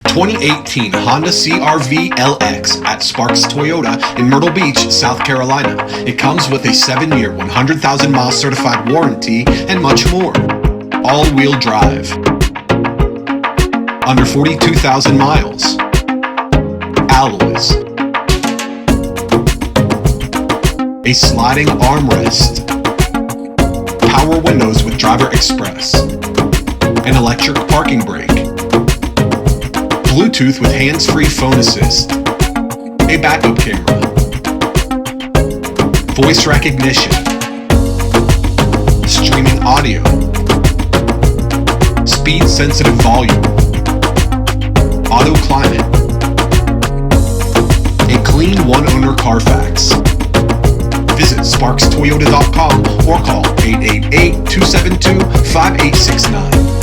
2018 Honda CR-V LX at Sparks Toyota in Myrtle Beach, South Carolina. It comes with a 7-year, 100,000-mile certified warranty and much more. All-wheel drive. Under 42,000 miles. Alloys. A sliding armrest. Power windows with driver express. An electric parking brake. Bluetooth with hands-free phone assist. A backup camera. Voice recognition. Streaming audio. Speed-sensitive volume. Auto climate. A clean one-owner CARFAX. Visit sparkstoyota.com or call 888-272-5869.